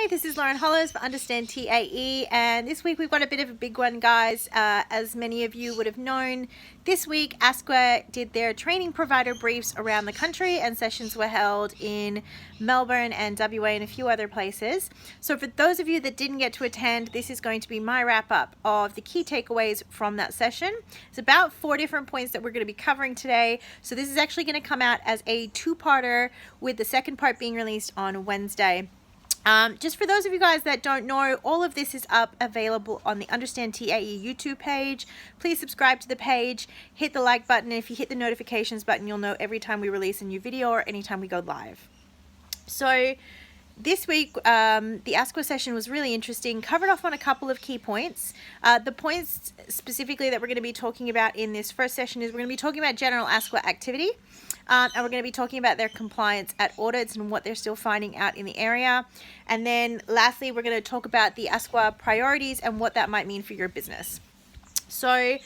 Hi, this is Lauren Hollis for Understand TAE, and this week we've got a bit of a big one, guys. As many of you would have known, this week ASQA did their training provider briefs around the country, and sessions were held in Melbourne and WA and a few other places. So for those of you that didn't get to attend, this is going to be my wrap-up of the key takeaways from that session. It's about 4 different points that we're going to be covering today. So this is actually going to come out as a two-parter, with the second part being released on Wednesday. Just for those of you guys that don't know, all of this is available on the Understand TAE YouTube page. Please subscribe to the page, hit the like button. If you hit the notifications button, you'll know every time we release a new video or anytime we go live. So this week, the ASQA session was really interesting, covered off on a couple of key points. The points specifically that we're going to be talking about in this first session is we're going to be talking about general ASQA activity. And we're going to be talking about their compliance at audits and what they're still finding out in the area. And then lastly, we're going to talk about the ASQA priorities and what that might mean for your business. So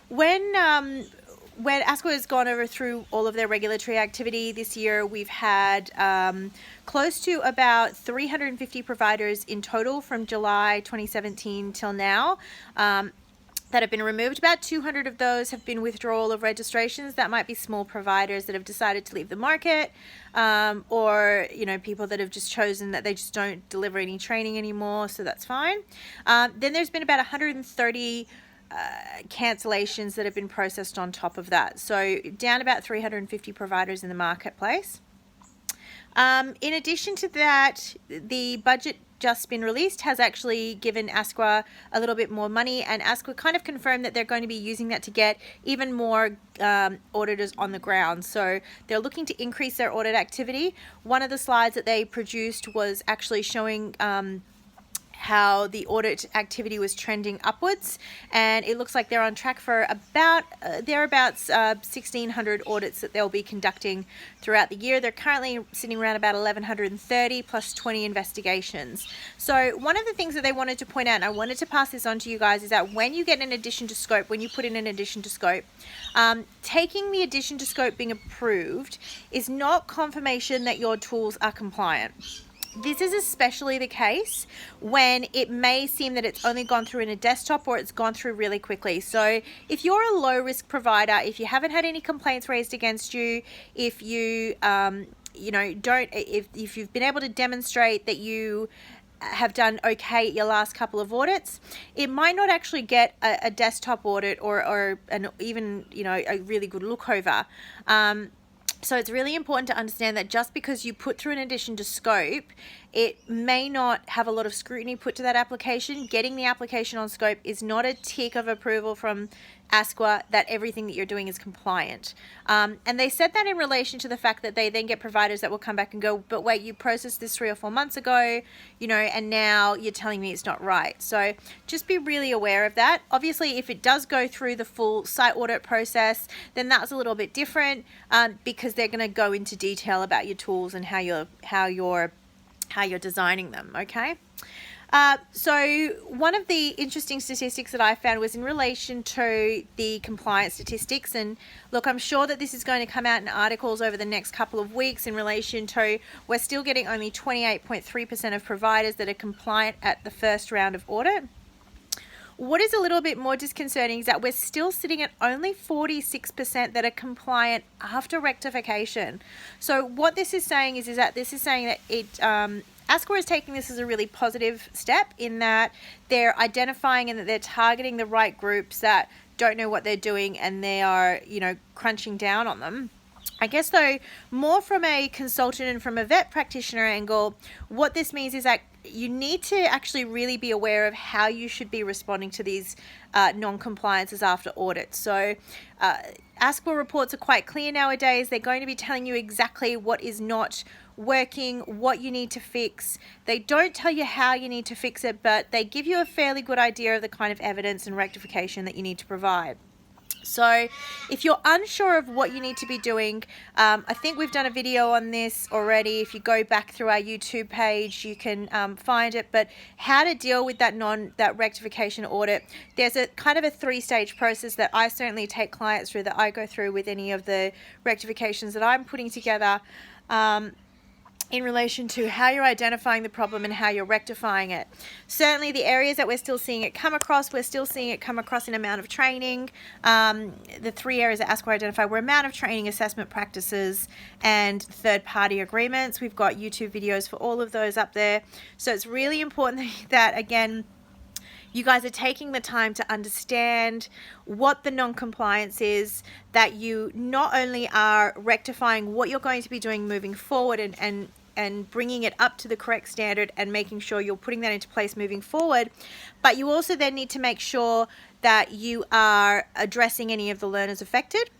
when ASQA has gone over through all of their regulatory activity this year, we've had close to about 350 providers in total from July 2017 till now. That have been removed. About 200 of those have been withdrawal of registrations. That might be small providers that have decided to leave the market, or people that have just chosen that they just don't deliver any training anymore, so that's fine. Then there's been about 130 cancellations that have been processed on top of that, so down about 350 providers in the marketplace. In addition to that, the budget just been released has actually given ASQA a little bit more money, and ASQA kind of confirmed that they're going to be using that to get even more auditors on the ground. So they're looking to increase their audit activity. One of the slides that they produced was actually showing how the audit activity was trending upwards, and it looks like they're on track for about thereabouts 1,600 audits that they'll be conducting throughout the year. They're currently sitting around about 1,130 plus 20 investigations. So one of the things that they wanted to point out, and I wanted to pass this on to you guys, is that when you get an addition to scope, when you put in an addition to scope, taking the addition to scope being approved is not confirmation that your tools are compliant. This is especially the case when it may seem that it's only gone through in a desktop or it's gone through really quickly. So if you're a low risk provider, if you haven't had any complaints raised against you, if you if you've been able to demonstrate that you have done okay at your last couple of audits, it might not actually get a desktop audit or even a really good look over. So it's really important to understand that just because you put through an addition to scope, it may not have a lot of scrutiny put to that application. Getting the application on scope is not a tick of approval from ASQA that everything that you're doing is compliant. And they said that in relation to the fact that they then get providers that will come back and go, but wait, you processed this 3 or 4 months ago, and now you're telling me it's not right. So just be really aware of that. Obviously, if it does go through the full site audit process, then that's a little bit different, because they're going to go into detail about your tools and how you're designing them. Okay. So one of the interesting statistics that I found was in relation to the compliance statistics. And look, I'm sure that this is going to come out in articles over the next couple of weeks in relation to we're still getting only 28.3% of providers that are compliant at the first round of audit. What is a little bit more disconcerting is that we're still sitting at only 46% that are compliant after rectification. So what this is saying is that ASQA is taking this as a really positive step, in that they're identifying and that they're targeting the right groups that don't know what they're doing, and they are, crunching down on them. I guess though, more from a consultant and from a vet practitioner angle, what this means is that you need to actually really be aware of how you should be responding to these non-compliances after audit. So ASQA reports are quite clear nowadays. They're going to be telling you exactly what is not working, what you need to fix. They don't tell you how you need to fix it, but they give you a fairly good idea of the kind of evidence and rectification that you need to provide. So if you're unsure of what you need to be doing, I think we've done a video on this already. If you go back through our YouTube page, you can find it. But how to deal with that rectification audit, there's a kind of a 3-stage process that I certainly take clients through, that I go through with any of the rectifications that I'm putting together. in relation to how you're identifying the problem and how you're rectifying it. Certainly the areas that we're still seeing it come across, in amount of training. The 3 areas that ASQA identify were amount of training, assessment practices, and third-party agreements. We've got YouTube videos for all of those up there. So it's really important that, again, you guys are taking the time to understand what the non-compliance is, that you not only are rectifying what you're going to be doing moving forward and bringing it up to the correct standard and making sure you're putting that into place moving forward, but you also then need to make sure that you are addressing any of the learners affected.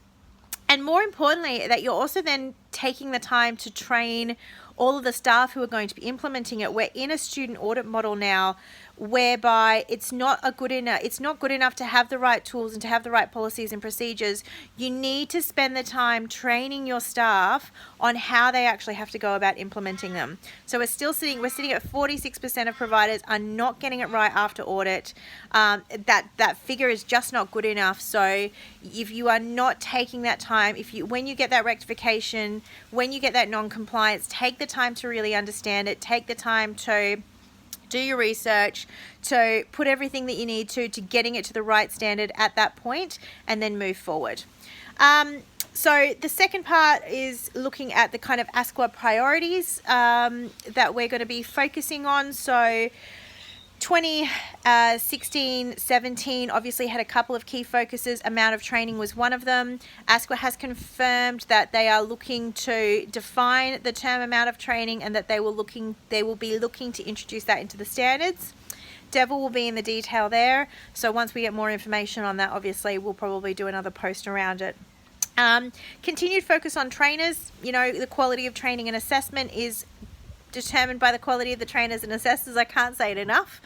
And more importantly, that you're also then taking the time to train all of the staff who are going to be implementing it. We're in a student audit model now whereby it's not good enough to have the right tools and to have the right policies and procedures. You need to spend the time training your staff on how they actually have to go about implementing them. So we're sitting at 46% of providers are not getting it right after audit. That figure is just not good enough. So if you are not taking that time, when you get that rectification, when you get that non-compliance, take the time to really understand it. Take the time to do your research, to put everything that you need to getting it to the right standard at that point, and then move forward. So the second part is looking at the kind of ASQA priorities that we're going to be focusing on. So 2016-17 obviously had a couple of key focuses. Amount of training was one of them. ASQA has confirmed that they are looking to define the term amount of training and that they will be looking to introduce that into the standards. Devil will be in the detail there. So once we get more information on that, obviously we'll probably do another post around it. Continued focus on trainers. You know, the quality of training and assessment is determined by the quality of the trainers and assessors. I can't say it enough.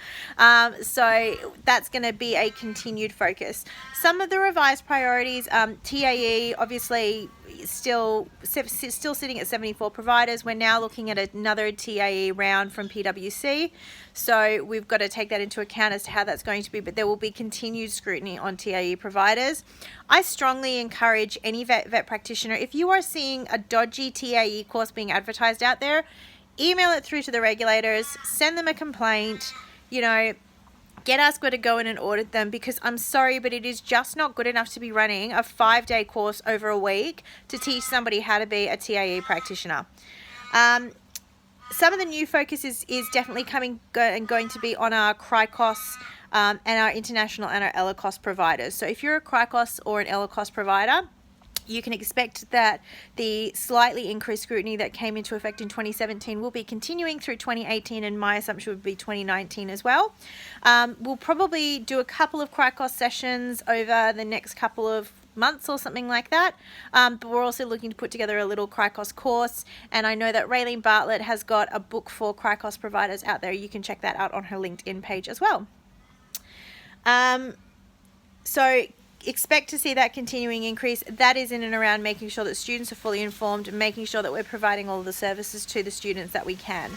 So that's going to be a continued focus. Some of the revised priorities, TAE obviously still sitting at 74 providers. We're now looking at another TAE round from PwC. So we've got to take that into account as to how that's going to be, but there will be continued scrutiny on TAE providers. I strongly encourage any vet practitioner, if you are seeing a dodgy TAE course being advertised out there, email it through to the regulators, send them a complaint, get ASQA to go in and audit them, because I'm sorry, but it is just not good enough to be running a 5-day course over a week to teach somebody how to be a TAE practitioner. Some of the new focus is definitely going to be on our CRICOS and our international and our ELICOS providers. So if you're a CRICOS or an ELICOS provider, you can expect that the slightly increased scrutiny that came into effect in 2017 will be continuing through 2018, and my assumption would be 2019 as well. We'll probably do a couple of CRICOS sessions over the next couple of months or something like that, but we're also looking to put together a little CRICOS course, and I know that Raylene Bartlett has got a book for CRICOS providers out there. You can check that out on her LinkedIn page as well. So expect to see that continuing increase. That is in and around making sure that students are fully informed and making sure that we're providing all of the services to the students that we can.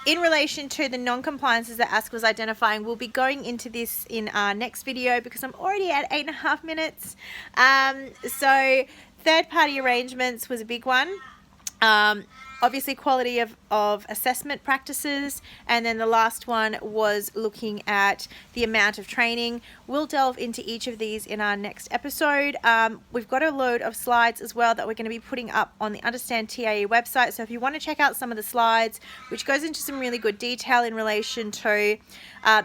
In relation to the non-compliances that ASQA was identifying, we'll be going into this in our next video because I'm already at 8.5 minutes. So third-party arrangements was a big one. Obviously quality of assessment practices, and then the last one was looking at the amount of training. We'll delve into each of these in our next episode. We've got a load of slides as well that we're going to be putting up on the Understand TAE website, so if you want to check out some of the slides, which goes into some really good detail in relation to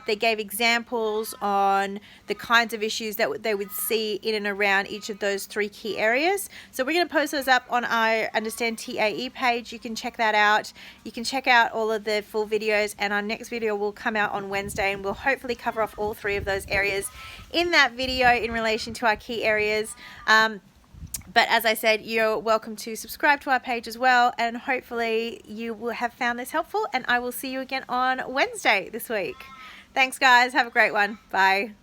they gave examples on the kinds of issues that they would see in and around each of those 3 key areas. So we're going to post those up on our Understand TAE page. You can check that out. You can check out all of the full videos, and our next video will come out on Wednesday, and we'll hopefully cover off all 3 of those areas in that video in relation to our key areas. But as I said, you're welcome to subscribe to our page as well, and hopefully you will have found this helpful, and I will see you again on Wednesday this week. Thanks guys, have a great one. Bye.